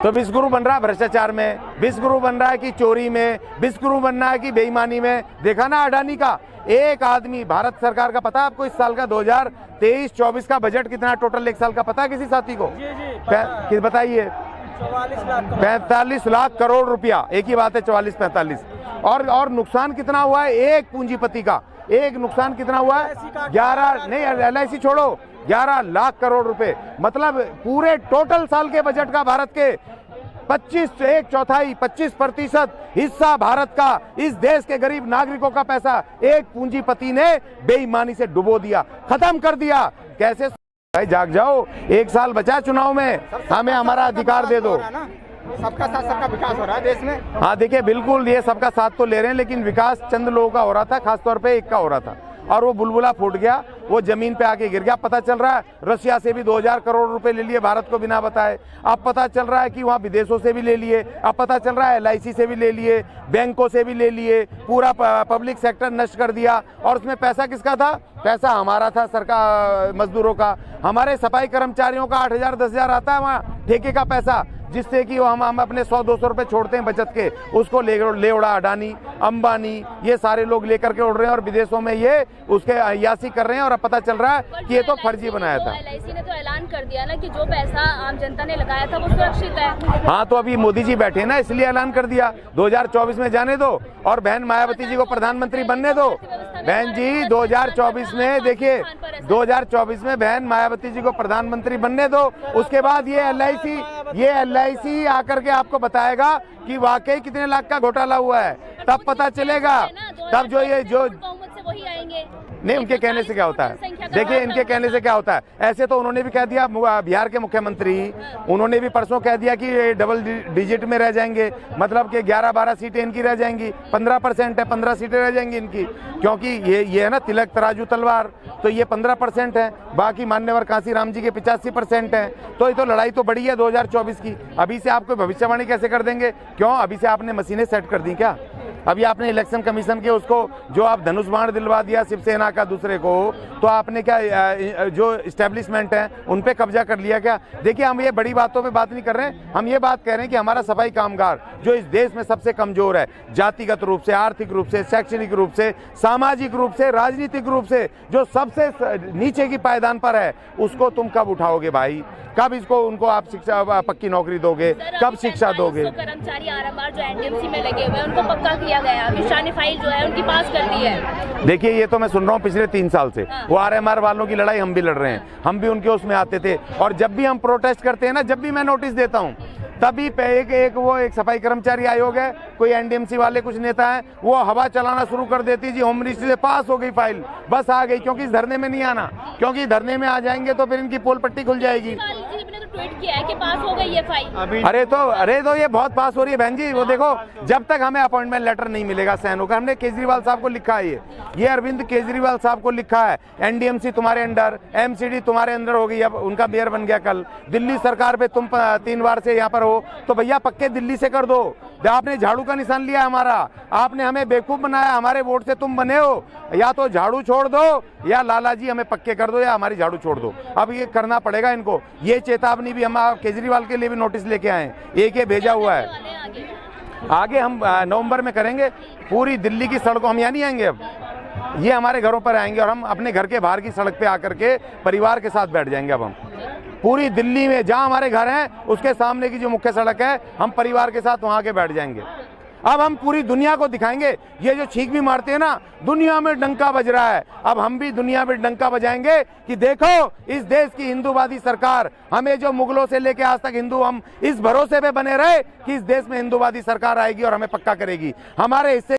तो विश्वगुरु बन रहा है भ्रष्टाचार में, विश्वगुरु बन रहा है कि चोरी में, विश्वगुरु बन रहा है कि बेईमानी में। देखा ना अडानी का एक आदमी, भारत सरकार का पता है आपको इस साल का 2023-24 का बजट कितना टोटल एक साल का पता है किसी साथी को? जी बताइए। 45 लाख करोड़ रुपया, एक ही बात है 44-45। और नुकसान कितना हुआ है एक पूंजीपति का? एक नुकसान कितना हुआ है? 11 नहीं, LIC छोड़ो, 11 लाख करोड़ रुपए। मतलब पूरे टोटल साल के बजट का भारत के 25% हिस्सा भारत का, इस देश के गरीब नागरिकों का पैसा एक पूंजीपति ने बेईमानी से डुबो दिया, खत्म कर दिया। कैसे भाई जाग जाओ, एक साल बचा चुनाव में, हमें हमारा अधिकार दे दो। सबका साथ सबका विकास हो रहा है देश में। हाँ देखिए, बिल्कुल ये सबका साथ तो ले रहे हैं, लेकिन विकास चंद लोगों का हो रहा था, खासतौर पे एक का हो रहा था, और वो बुलबुला फूट गया, वो जमीन पे आके गिर गया। पता चल रहा है रशिया से भी 2000 करोड़ रुपए ले लिए भारत को बिना बताए। अब पता चल रहा है कि वहाँ विदेशों से भी ले लिए। अब पता चल रहा है LIC से भी ले लिए, बैंकों से भी ले लिए, पूरा पब्लिक सेक्टर नष्ट कर दिया। और उसमें पैसा किसका था? पैसा हमारा था, सरकार मजदूरों का, हमारे सफाई कर्मचारियों का 8000 10,000 आता है वहाँ ठेके का पैसा, जिससे कि हम अपने 100-200 रुपए छोड़ते हैं बचत के, उसको ले उड़ा अडानी, अंबानी, ये सारे लोग लेकर के उड़ रहे हैं और विदेशों में ये उसके अयासी कर रहे हैं। और अब पता चल रहा है कि ये तो फर्जी बनाया था। LIC ने तो ऐलान कर दिया ना कि जो पैसा आम जनता ने लगाया था वो सुरक्षित है। हाँ, तो अभी मोदी जी बैठे ना, इसलिए ऐलान कर दिया 2024 में जाने दो और बहन मायावती जी को प्रधानमंत्री बनने दो। बहन जी 2024 में, देखिए 2024 में बहन मायावती जी को प्रधानमंत्री बनने दो। उसके बाद ये LIC आकर के आपको बताएगा कि वाकई कितने लाख का घोटाला हुआ है, तब पता चलेगा। तब जो वही आएंगे। नहीं, उनके कहने से क्या होता है? देखिए, इनके कहने से क्या होता है? ऐसे तो उन्होंने भी कह दिया, बिहार के मुख्यमंत्री, उन्होंने भी परसों कह दिया कि डबल डिजिट में रह जाएंगे, मतलब कि 11-12 सीटें इनकी रह जाएंगी। 15% है, 15 सीटें रह जाएंगी इनकी, क्योंकि ये है ना तिलक तराजू तलवार, तो ये 15% है, बाकी मान्यवर कांसीराम जी के 85% है। तो ये तो लड़ाई तो बड़ी है 2024 की। अभी से आपको भविष्यवाणी कैसे कर देंगे? क्यों? अभी से आपने मशीनें सेट कर दी क्या? अभी आपने इलेक्शन कमीशन के उसको जो आप धनुष बाण दिलवा दिया शिवसेना का दूसरे को, तो आपने क्या जो इस्टेब्लिशमेंट है उन पे कब्जा कर लिया क्या? देखिए, हम ये बड़ी बातों पे बात नहीं कर रहे हैं, हम ये बात कह रहे हैं कि हमारा सफाई कामगार जो इस देश में सबसे कमजोर है, जातिगत रूप से, आर्थिक रूप से, शैक्षणिक रूप से, सामाजिक रूप से, राजनीतिक रूप से, जो सबसे नीचे की पायदान पर है, उसको तुम कब उठाओगे भाई? कब उनको आप शिक्षा, पक्की नौकरी दोगे? कब शिक्षा दोगे? कर्मचारी RMR जो NDMC में लगे हुए हैं उनको पक्का किया गया, अमित शाह ने फाइल जो है उनकी पास कर दी है। देखिए, ये तो मैं सुन रहा हूँ पिछले 3 साल से। वो RMR वालों की लड़ाई हम भी लड़ रहे हैं, हम भी उनके उसमें आते थे। और जब भी हम प्रोटेस्ट करते हैं ना, जब भी मैं नोटिस देता हूँ, तभी एक सफाई कर्मचारी आयोग है, कोई NDMC वाले कुछ नेता हैं, वो हवा चलाना शुरू कर देती जी, होम मिनिस्ट्री से पास हो गई फाइल, बस आ गई, क्योंकि इस धरने में नहीं आना, क्योंकि धरने में आ जाएंगे तो फिर इनकी पोल पट्टी खुल जाएगी। ट्वीट किया है कि पास हो गई ये फाइल। अरे तो ये बहुत पास हो रही है बहन जी। वो देखो, जब तक हमें अपॉइंटमेंट लेटर नहीं मिलेगा सैनो का, हमने केजरीवाल साहब को लिखा है, ये अरविंद केजरीवाल साहब को लिखा है, NDMC तुम्हारे अंडर, MCD तुम्हारे अंदर हो गई, अब उनका मेयर बन गया कल, दिल्ली सरकार पे तुम 3 बार से यहाँ पर हो, तो भैया पक्के दिल्ली से कर दो। आपने झाड़ू का निशान लिया हमारा, आपने हमें बेवकूफ बनाया, हमारे वोट से तुम बने हो, या तो झाड़ू छोड़ दो या लाला जी हमें पक्के कर दो या हमारी झाड़ू छोड़ दो। अब ये करना पड़ेगा इनको। ये चेतावनी भी हम केजरीवाल के लिए भी नोटिस लेके आए, एक ये भेजा हुआ है। आगे हम नवंबर में करेंगे पूरी दिल्ली की सड़कों, हम यहाँ नहीं आएंगे, अब ये हमारे घरों पर आएंगे और हम अपने घर के बाहर की सड़क पे आकर के परिवार के साथ बैठ जाएंगे। अब हम पूरी दिल्ली में जहां हमारे घर हैं उसके सामने की जो मुख्य सड़क है, हम परिवार के साथ वहां के बैठ जाएंगे। अब हम पूरी दुनिया को दिखाएंगे, ये जो छींक भी मारते हैं ना, दुनिया में डंका बज रहा है, अब हम भी दुनिया में डंका बजाएंगे कि देखो इस देश की हिंदूवादी सरकार, हमें जो मुगलों से लेके आज तक हिंदू, हम इस भरोसे पे बने रहे कि इस देश में हिंदूवादी सरकार आएगी और हमें पक्का करेगी। हमारे हिस्से